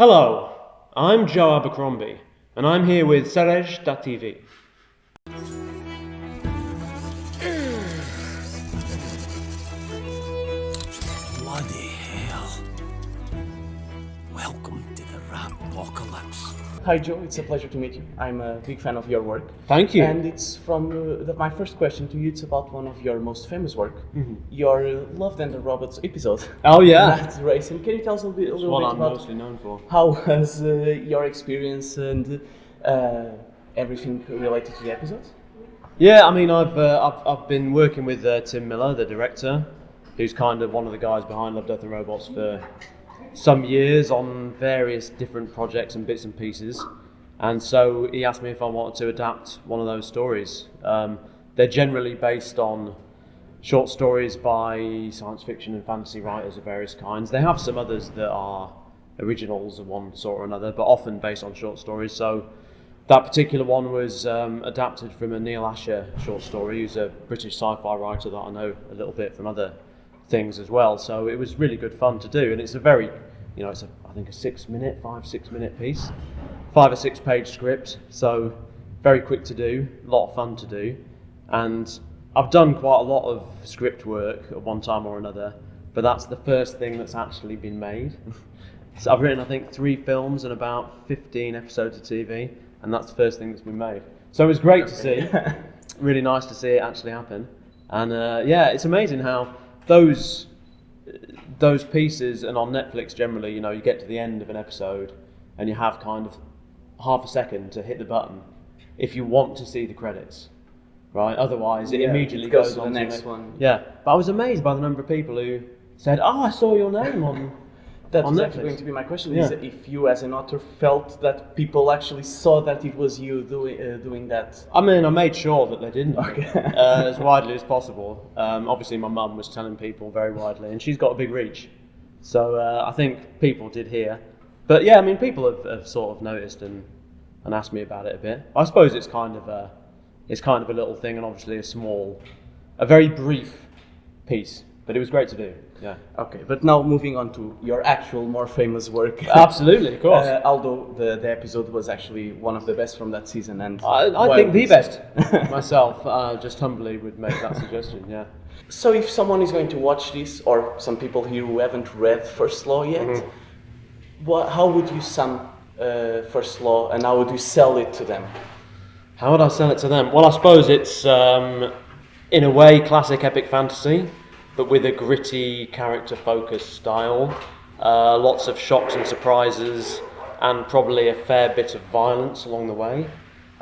Hello, I'm Joe Abercrombie, and I'm here with Séries da TV. Bloody hell. Welcome to the Rap-pocalypse. Hi Joe, it's a pleasure to meet you. I'm a big fan of your work. Thank you. And it's from my first question to you. It's about one of your most famous work, your Love and the Robots episode. Oh yeah, That's racing. Can you tell us a little bit what I'm about mostly known for. how was your experience and everything related to the episode? Yeah, I mean, I've been working with Tim Miller, the director, who's kind of one of the guys behind Love, Death and Robots for some years on various different projects and bits and pieces. And so he asked me if I wanted to adapt one of those stories. They're generally based on short stories by science fiction and fantasy writers of various kinds. They have some others that are originals of one sort or another, but often based on short stories. So that particular one was adapted from a Neil Asher short story, who's a British sci-fi writer that I know a little bit from other things as well. So it was really good fun to do, and it's a very, it's I think a 6 minute piece, 5 or 6 page script. So very quick to do, a lot of fun to do, and I've done quite a lot of script work at one time or another, but that's the first thing that's actually been made. So I've written, I think, 3 films and about 15 episodes of TV, and that's the first thing that's been made. So it was great to see, really nice to see it actually happen. And it's amazing how those pieces, and on Netflix generally, you get to the end of an episode and you have kind of half a second to hit the button if you want to see the credits, right? Otherwise it immediately goes to on the next one. Yeah, but I was amazed by the number of people who said, "Oh, I saw your name on." That on was Netflix. actually going to be my question, Yeah. is if you as an author felt that people actually saw that it was you doing that. I mean, I made sure that they didn't, Okay. as widely as possible. Obviously, my mum was telling people very widely, and she's got a big reach. So I think people did hear. But yeah, I mean, people have sort of noticed and asked me about it a bit. I suppose it's kind of a little thing, and obviously a very brief piece. But it was great to do. Yeah. Okay, but now moving on to your actual more famous work. Absolutely, of course. Although the episode was actually one of the best from that season, and I think the best myself. Just humbly would make that suggestion. Yeah. So if someone is going to watch this, or some people here who haven't read First Law yet, how would you sum First Law, and how would you sell it to them? How would I sell it to them? Well, I suppose it's in a way classic epic fantasy, but with a gritty, character-focused style. Lots of shocks and surprises, and probably a fair bit of violence along the way.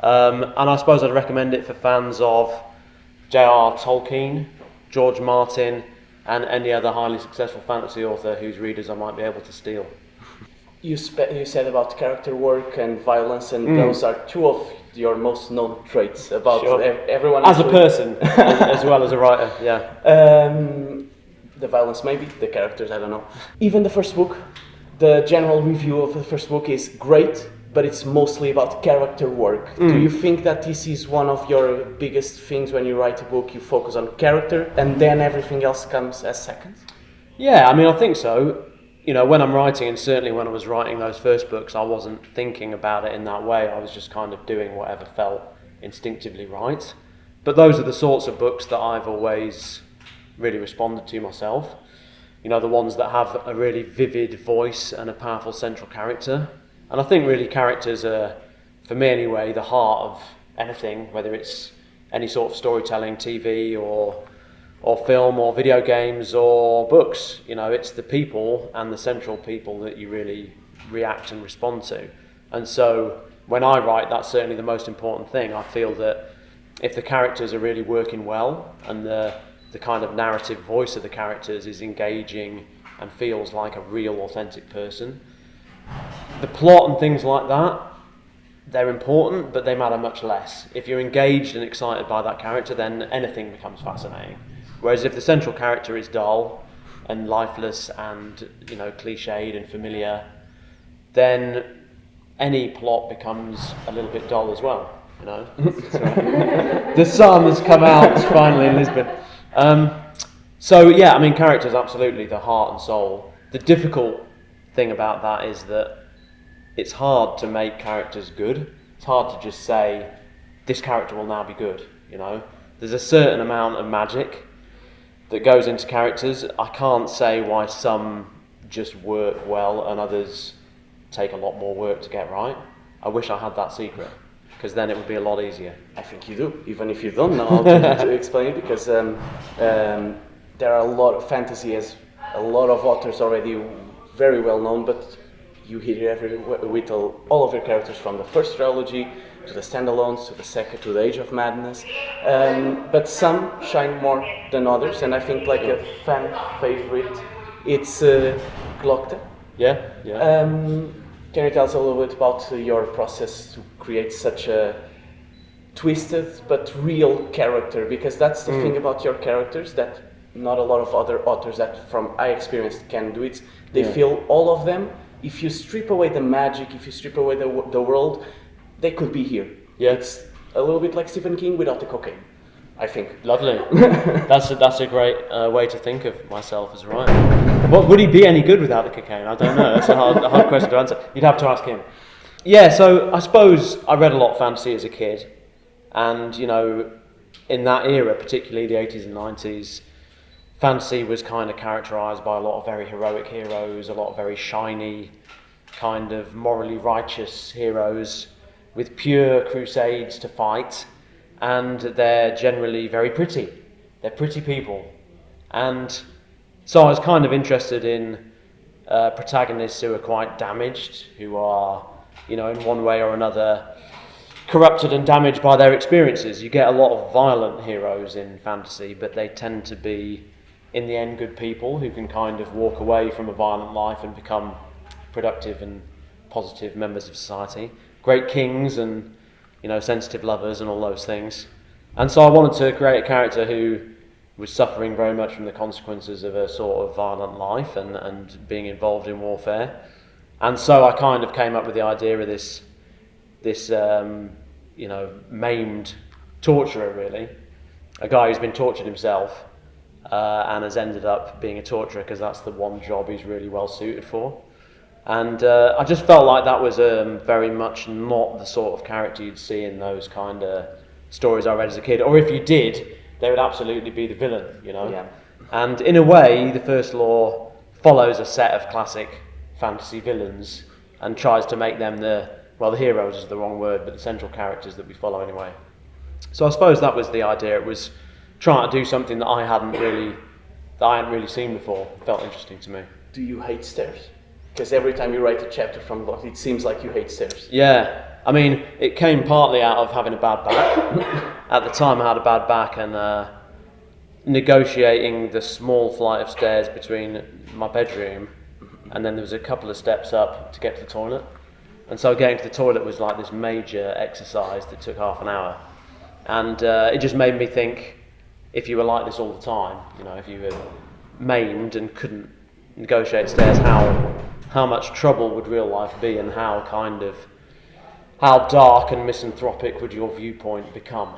And I suppose I'd recommend it for fans of J.R.R. Tolkien, George Martin, and any other highly successful fantasy author whose readers I might be able to steal. You said about character work and violence, and those are 2 of your most known traits about everyone. As a person, as well as a writer, yeah. The violence, maybe, the characters, I don't know. Even the first book, the general review of the first book is great, but it's mostly about character work. Do you think that this is one of your biggest things when you write a book? You focus on character, and then everything else comes as second? Yeah, I mean, I think so. When I'm writing, and certainly when I was writing those first books, I wasn't thinking about it in that way. I was just kind of doing whatever felt instinctively right. But those are the sorts of books that I've always really responded to myself. The ones that have a really vivid voice and a powerful central character. And I think really characters are, for me anyway, the heart of anything, whether it's any sort of storytelling, TV or film or video games or books. It's the people and the central people that you really react and respond to. And so when I write, that's certainly the most important thing. I feel that if the characters are really working well, and the kind of narrative voice of the characters is engaging and feels like a real authentic person, the plot and things like that, they're important, but they matter much less. If you're engaged and excited by that character, then anything becomes fascinating. Whereas if the central character is dull and lifeless and, cliched and familiar, then any plot becomes a little bit dull as well, The sun has come out finally in Lisbon. Characters absolutely the heart and soul. The difficult thing about that is that it's hard to make characters good. It's hard to just say, this character will now be good, you know. There's a certain amount of magic that goes into characters. I can't say why some just work well and others take a lot more work to get right. I wish I had that secret, because then it would be a lot easier. I think you do, even if you don't know how to explain it, because there are a lot of fantasy, as a lot of authors already very well known, but you hear with all of your characters from the first trilogy to the standalones to the second to the Age of Madness, but some shine more than others, and I think like a fan favorite, it's Glocta. Yeah. Can you tell us a little bit about your process to create such a twisted but real character? Because that's the thing about your characters that not a lot of other authors that from I experienced can do it. They feel all of them. If you strip away the magic, if you strip away the world, they could be here. Yeah. It's a little bit like Stephen King without the cocaine, I think. Lovely. That's a great way to think of myself as a writer. What would he be any good without the cocaine? I don't know. That's a hard question to answer. You'd have to ask him. Yeah, so I suppose I read a lot of fantasy as a kid, and you know, in that era, particularly the 80s and 90s, fantasy was kind of characterised by a lot of very heroic heroes, a lot of very shiny, kind of morally righteous heroes with pure crusades to fight, and they're generally very pretty. They're pretty people. And so I was kind of interested in protagonists who are quite damaged, who are, you know, in one way or another corrupted and damaged by their experiences. You get a lot of violent heroes in fantasy, but they tend to be, in the end, good people who can kind of walk away from a violent life and become productive and positive members of society. Great kings and, you know, sensitive lovers and all those things. And so I wanted to create a character who was suffering very much from the consequences of a sort of violent life and being involved in warfare. And so I kind of came up with the idea of this you know, maimed torturer, really. A guy who's been tortured himself and has ended up being a torturer because that's the one job he's really well suited for. And I just felt like that was very much not the sort of character you'd see in those kind of stories I read as a kid. Or if you did, they would absolutely be the villain, you know. Yeah. And in a way, the First Law follows a set of classic fantasy villains and tries to make them the heroes is the wrong word, but the central characters that we follow anyway. So I suppose that was the idea. It was trying to do something that I hadn't really seen before. It felt interesting to me. Do you hate stairs? Because every time you write a chapter from Glocta, it seems like you hate stairs. Yeah. I mean, it came partly out of having a bad back. At the time, I had a bad back, and negotiating the small flight of stairs between my bedroom, and then there was a couple of steps up to get to the toilet. And so getting to the toilet was like this major exercise that took half an hour. And it just made me think, if you were like this all the time, you know, if you were maimed and couldn't negotiate stairs, how much trouble would real life be, and how dark and misanthropic would your viewpoint become?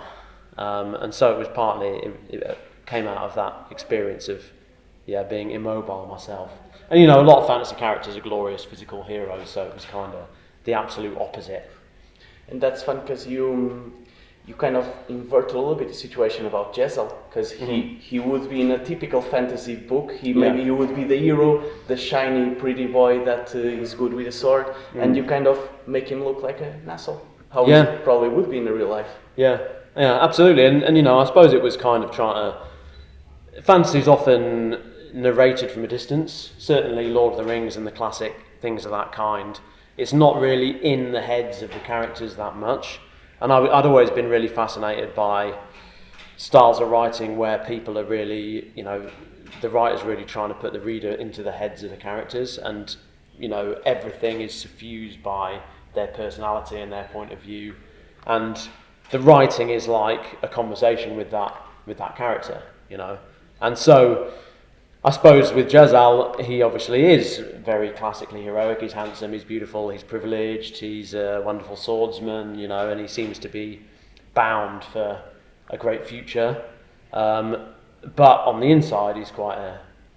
And so it was partly, it came out of that experience of being immobile myself. And you know, a lot of fantasy characters are glorious physical heroes, so it was kind of the absolute opposite. And that's fun because you kind of invert a little bit the situation about Jezal, because he would be in a typical fantasy book. Maybe you would be the hero, the shiny, pretty boy that is good with a sword, and you kind of make him look like an asshole. How he probably would be in the real life. Yeah, absolutely. And you know, I suppose it was kind of trying to. Fantasy's often narrated from a distance. Certainly, Lord of the Rings and the classic things of that kind. It's not really in the heads of the characters that much. And I'd always been really fascinated by styles of writing where people are really, you know, the writer's really trying to put the reader into the heads of the characters, and, you know, everything is suffused by their personality and their point of view. And the writing is like a conversation with that character, you know. And so I suppose with Jezal, he obviously is very classically heroic. He's handsome, he's beautiful, he's privileged, he's a wonderful swordsman, you know, and he seems to be bound for a great future. But on the inside, he's quite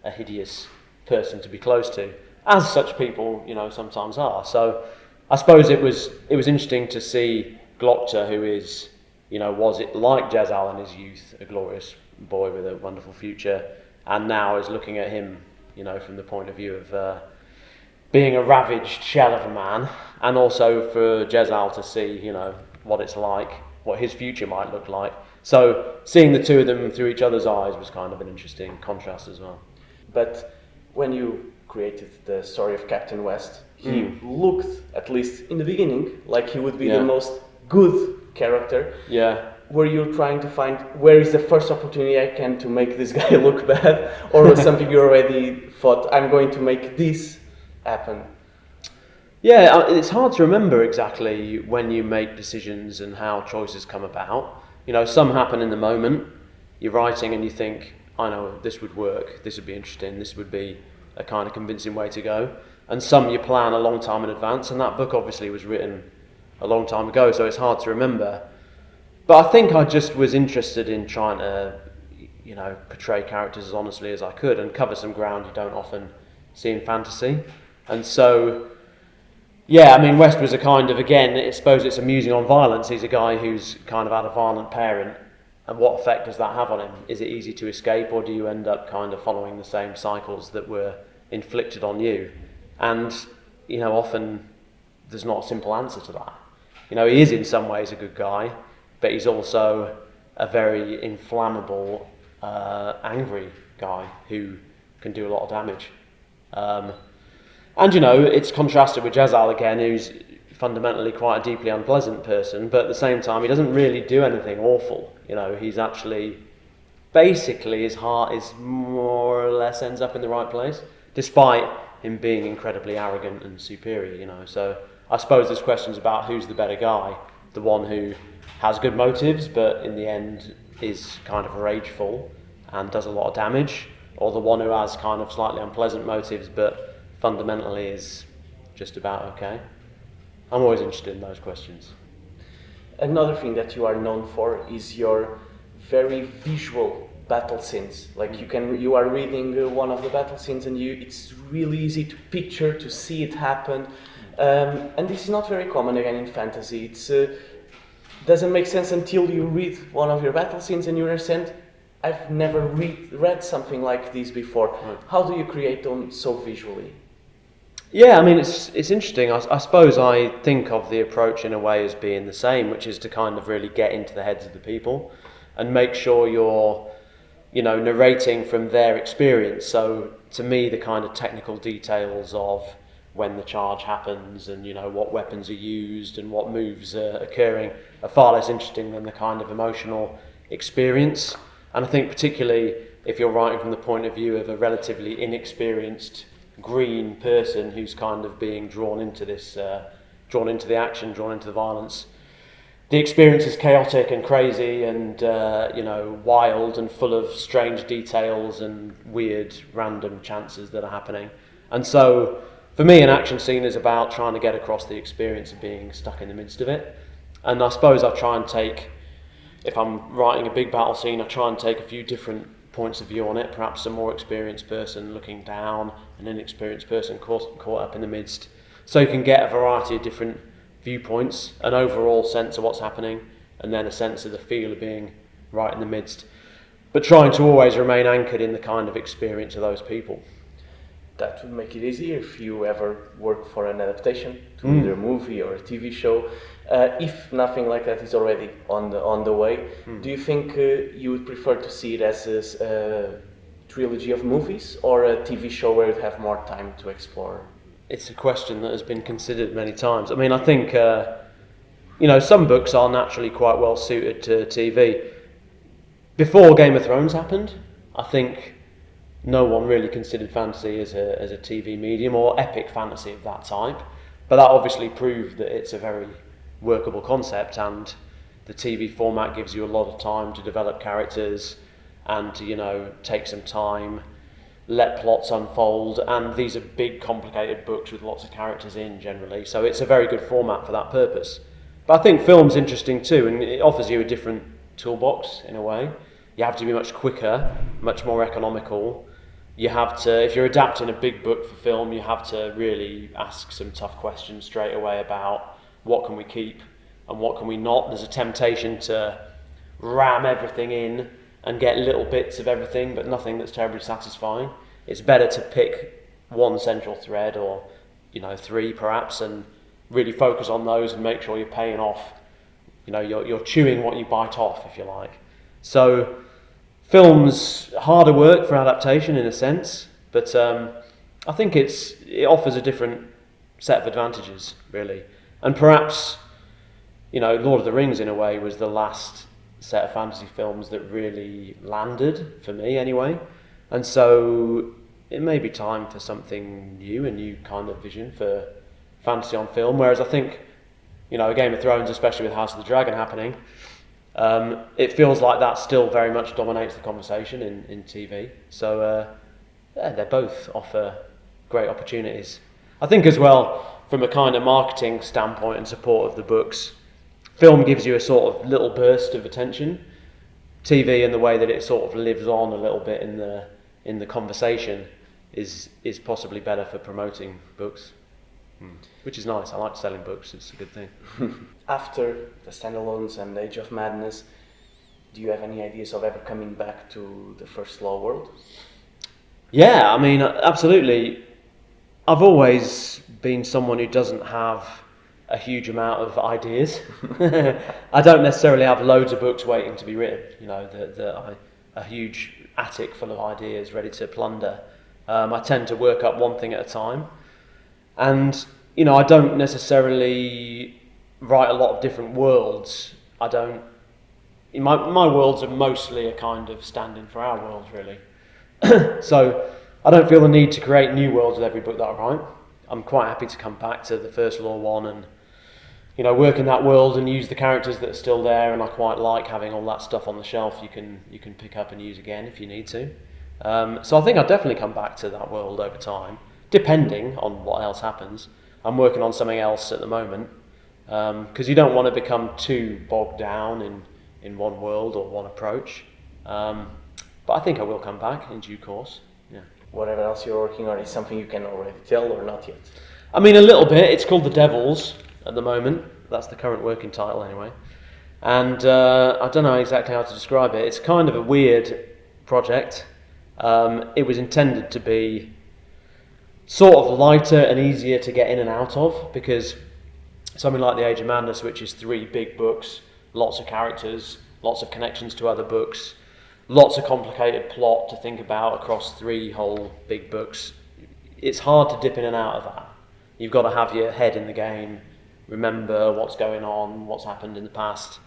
a hideous person to be close to, as such people, you know, sometimes are. So I suppose it was interesting to see Glockter, who is, was it like Jezal in his youth, a glorious boy with a wonderful future, and now is looking at him, from the point of view of being a ravaged shell of a man, and also for Jezal to see, what it's like, what his future might look like. So seeing the two of them through each other's eyes was kind of an interesting contrast as well. But when you created the story of Captain West, he looked, at least in the beginning, like he would be the most good character. Yeah. Were you trying to find where is the first opportunity I can to make this guy look bad, or was something you already thought, I'm going to make this happen? Yeah, it's hard to remember exactly when you make decisions and how choices come about. Some happen in the moment. You're writing and you think, I know this would work, this would be interesting, this would be a kind of convincing way to go. And some you plan a long time in advance, and that book obviously was written a long time ago, so it's hard to remember. But I think I just was interested in trying to, portray characters as honestly as I could and cover some ground you don't often see in fantasy. And so, West was a kind of, again, I suppose it's amusing on violence. He's a guy who's kind of had a violent parent, and what effect does that have on him? Is it easy to escape, or do you end up kind of following the same cycles that were inflicted on you? And, often there's not a simple answer to that. He is in some ways a good guy, but he's also a very inflammable, angry guy who can do a lot of damage. And it's contrasted with Jezal again, who's fundamentally quite a deeply unpleasant person, but at the same time he doesn't really do anything awful. He's actually, basically his heart is more or less ends up in the right place, despite him being incredibly arrogant and superior, So I suppose there's questions about who's the better guy, the one who has good motives but in the end is kind of rageful and does a lot of damage, or the one who has kind of slightly unpleasant motives but fundamentally is just about okay. I'm always interested in those questions. Another thing that you are known for is your very visual battle scenes. Like you are reading one of the battle scenes and it's really easy to picture, to see it happen. And this is not very common again in fantasy. It's doesn't make sense until you read one of your battle scenes and you understand, I've never read something like this before. Right. How do you create them so visually? Yeah, it's interesting. I suppose I think of the approach in a way as being the same, which is to kind of really get into the heads of the people and make sure you're, narrating from their experience. So to me, the kind of technical details of when the charge happens and, what weapons are used and what moves are occurring are far less interesting than the kind of emotional experience. And I think particularly if you're writing from the point of view of a relatively inexperienced green person who's kind of being drawn into this, drawn into the action, drawn into the violence, the experience is chaotic and crazy and wild and full of strange details and weird random chances that are happening. And so for me, an action scene is about trying to get across the experience of being stuck in the midst of it. And I suppose I try and take, if I'm writing a big battle scene, I try and take a few different points of view on it. Perhaps a more experienced person looking down, an inexperienced person caught up in the midst. So you can get a variety of different viewpoints, an overall sense of what's happening, and then a sense of the feel of being right in the midst. But trying to always remain anchored in the kind of experience of those people. That would make it easier if you ever work for an adaptation to either a movie or a TV show. If nothing like that is already on the way, do you think you would prefer to see it as a trilogy of movies or a TV show where you'd have more time to explore? It's a question that has been considered many times. I think some books are naturally quite well suited to TV. Before Game of Thrones happened, I think no one really considered fantasy as a TV medium or epic fantasy of that type. But that obviously proved that it's a very workable concept, and the TV format gives you a lot of time to develop characters and to, take some time, let plots unfold, and these are big, complicated books with lots of characters in generally, so it's a very good format for that purpose. But I think film's interesting too, and it offers you a different toolbox in a way. You have to be much quicker, much more economical, you have to, if you're adapting a big book for film, you have to really ask some tough questions straight away about what can we keep and what can we not. There's a temptation to ram everything in and get little bits of everything, but nothing that's terribly satisfying. It's better to pick one central thread, or 3 perhaps, and really focus on those and make sure you're paying off. You're chewing what you bite off, if you like. So film's harder work for adaptation in a sense, but I think it offers a different set of advantages, really. And perhaps, Lord of the Rings in a way was the last set of fantasy films that really landed, for me anyway. And so it may be time for something new, a new kind of vision for fantasy on film, whereas I think, Game of Thrones, especially with House of the Dragon happening, it feels like that still very much dominates the conversation in TV. So they both offer great opportunities. I think as well, from a kind of marketing standpoint and support of the books, film gives you a sort of little burst of attention. TV, in the way that it sort of lives on a little bit in the conversation, is possibly better for promoting books. Which is nice. I like selling books. It's a good thing. After the standalones and Age of Madness, do you have any ideas of ever coming back to the First Law world? Yeah, I mean, absolutely. I've always been someone who doesn't have a huge amount of ideas. I don't necessarily have loads of books waiting to be written. A huge attic full of ideas ready to plunder. I tend to work up one thing at a time. And, I don't necessarily write a lot of different worlds. My worlds are mostly a kind of stand-in for our world, really. So I don't feel the need to create new worlds with every book that I write. I'm quite happy to come back to the First Law one and, work in that world and use the characters that are still there, and I quite like having all that stuff on the shelf you can pick up and use again if you need to. So I think I'll definitely come back to that world over time, depending on what else happens. I'm working on something else at the moment, because you don't want to become too bogged down in one world or one approach. But I think I will come back in due course. Yeah. Whatever else you're working on is something you can already tell, or not yet? I mean, a little bit. It's called The Devils at the moment. That's the current working title anyway. And I don't know exactly how to describe it. It's kind of a weird project. It was intended to be sort of lighter and easier to get in and out of, because something like The Age of Madness, which is 3 big books, lots of characters, lots of connections to other books, lots of complicated plot to think about across 3 whole big books. It's hard to dip in and out of that. You've got to have your head in the game, remember what's going on, what's happened in the past.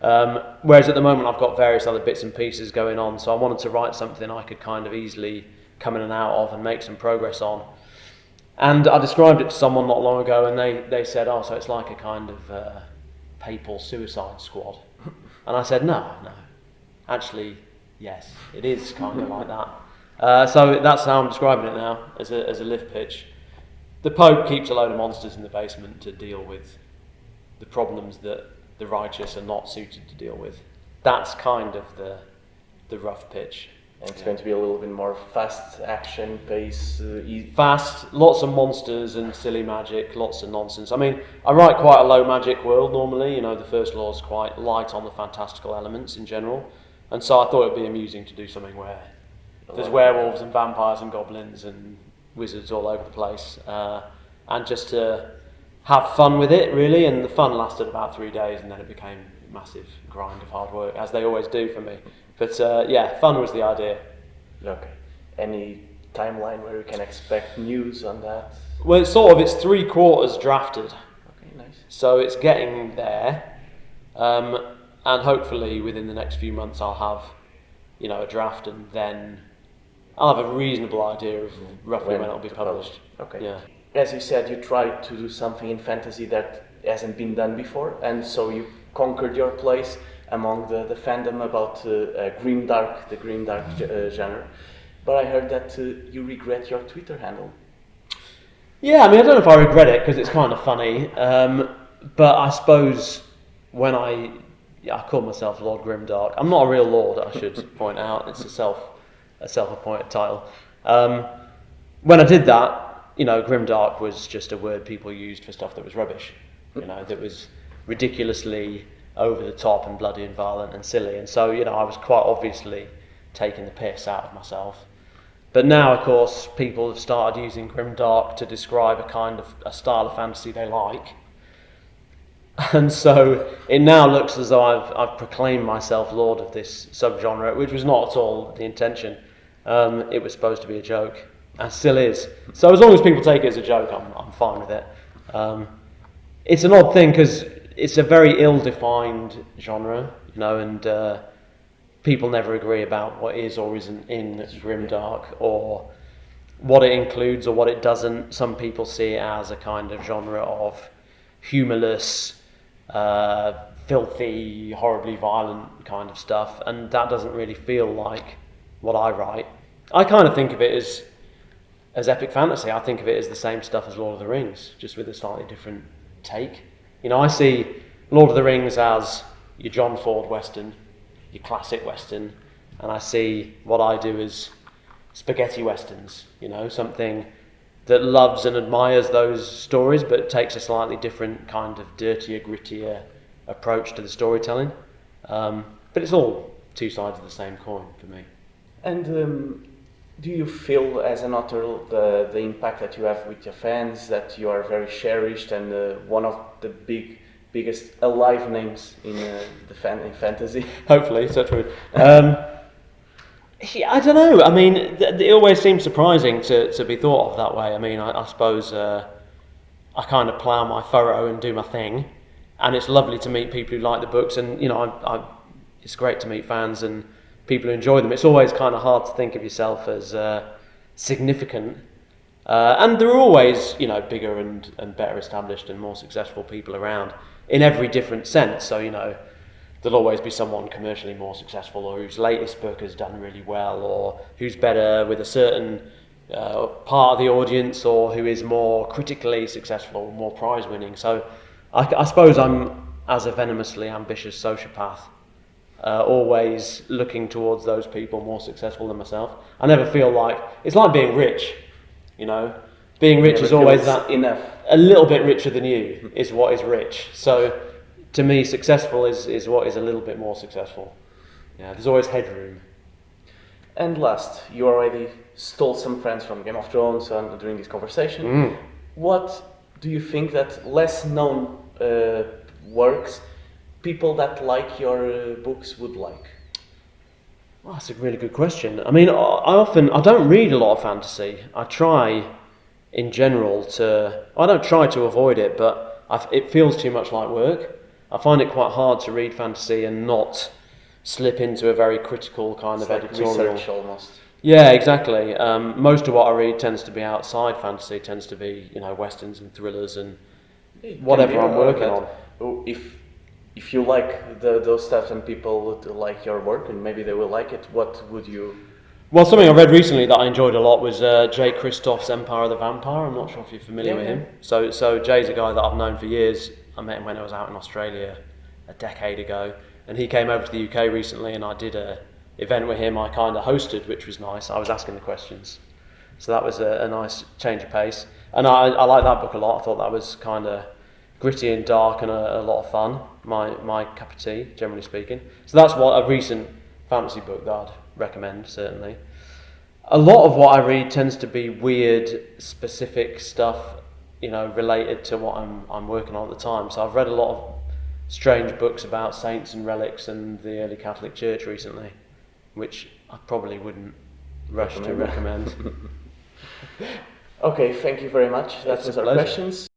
Whereas at the moment I've got various other bits and pieces going on, so I wanted to write something I could kind of easily come in and out of and make some progress on. And I described it to someone not long ago, and they said, oh, so it's like a kind of papal suicide squad. And I said, no, actually, yes, it is kind of like that. So that's how I'm describing it now, as a lift pitch. The Pope keeps a load of monsters in the basement to deal with the problems that the righteous are not suited to deal with. That's kind of the rough pitch. And it's going to be a little bit more fast action pace. Fast, lots of monsters and silly magic, lots of nonsense. I mean, I write quite a low magic world normally. The First Law is quite light on the fantastical elements in general. And so I thought it'd be amusing to do something where there's werewolves and vampires and goblins and wizards all over the place. And just to have fun with it, really. And the fun lasted about 3 days, and then it became a massive grind of hard work, as they always do for me. But fun was the idea. Okay. Any timeline where we can expect news on that? Well, it's 3/4 drafted. Okay, nice. So it's getting there. And hopefully within the next few months I'll have, a draft, and then I'll have a reasonable idea of roughly when it'll be published. Okay. Yeah. As you said, you tried to do something in fantasy that hasn't been done before, and so you conquered your place among the fandom about Grimdark, the Grimdark genre. But I heard that you regret your Twitter handle. Yeah, I mean, I don't know if I regret it, because it's kind of funny. But I suppose when I call myself Lord Grimdark. I'm not a real lord, I should point out. It's a self-appointed title. When I did that, you know, Grimdark was just a word people used for stuff that was rubbish, you know, that was ridiculously over the top and bloody and violent and silly. And so, you know, I was quite obviously taking the piss out of myself. But now, of course, people have started using Grimdark to describe a style of fantasy they like. And so it now looks as though I've proclaimed myself lord of this subgenre, which was not at all the intention. It was supposed to be a joke, and still is. So as long as people take it as a joke, I'm fine with it. It's an odd thing because it's a very ill-defined genre, you know, and people never agree about what is or isn't in Grimdark, or what it includes or what it doesn't. Some people see it as a kind of genre of humorless, filthy, horribly violent kind of stuff, and that doesn't really feel like what I write. I kind of think of it as epic fantasy. I think of it as the same stuff as Lord of the Rings, just with a slightly different take. You know, I see Lord of the Rings as your John Ford Western, your classic Western, and I see what I do as spaghetti Westerns, you know, something that loves and admires those stories but takes a slightly different kind of dirtier, grittier approach to the storytelling. But it's all two sides of the same coin for me. And do you feel, as an author, the impact that you have with your fans, that you are very cherished and one of the biggest alive names in in fantasy? Hopefully, such wood. Yeah, I don't know. I mean, it always seems surprising to be thought of that way. I mean, I suppose I kind of plough my furrow and do my thing, and it's lovely to meet people who like the books, and you know, it's great to meet fans and people who enjoy them. It's always kind of hard to think of yourself as significant, and there are always, you know, bigger and better established and more successful people around in every different sense. So, you know, there'll always be someone commercially more successful, or whose latest book has done really well, or who's better with a certain part of the audience, or who is more critically successful, more prize winning. So I suppose I'm, as a venomously ambitious sociopath, always looking towards those people more successful than myself. I never feel like, it's like being rich, you know. Being rich is always that enough. A little bit richer than you is what is rich. So to me, successful is what is a little bit more successful. Yeah, there's always headroom. And last, you already stole some friends from Game of Thrones during this conversation. What do you think that less known works, people that like your books would like? Well, that's a really good question. I mean, I don't read a lot of fantasy. I try, in general, I don't try to avoid it, but it feels too much like work. I find it quite hard to read fantasy and not slip into a very critical kind of editorial. Research almost. Yeah, exactly. Most of what I read tends to be outside fantasy. Tends to be, you know, westerns and thrillers and whatever I'm working on. If you like those stuff and people would like your work and maybe they will like it, what would you? Well, something I read recently that I enjoyed a lot was Jay Kristoff's Empire of the Vampire. I'm not sure if you're familiar with him. So Jay's a guy that I've known for years. I met him when I was out in Australia a decade ago, and he came over to the UK recently, and I did a event with him. I kind of hosted, which was nice. I was asking the questions, so that was a nice change of pace. And I like that book a lot. I thought that was kind of gritty and dark and a lot of fun. My cup of tea, generally speaking. So that's what a recent fantasy book that I'd recommend, certainly. A lot of what I read tends to be weird, specific stuff, you know, related to what I'm working on at the time. So I've read a lot of strange books about saints and relics and the early Catholic Church recently, which I probably wouldn't rush to recommend. Okay, thank you very much. That was our questions.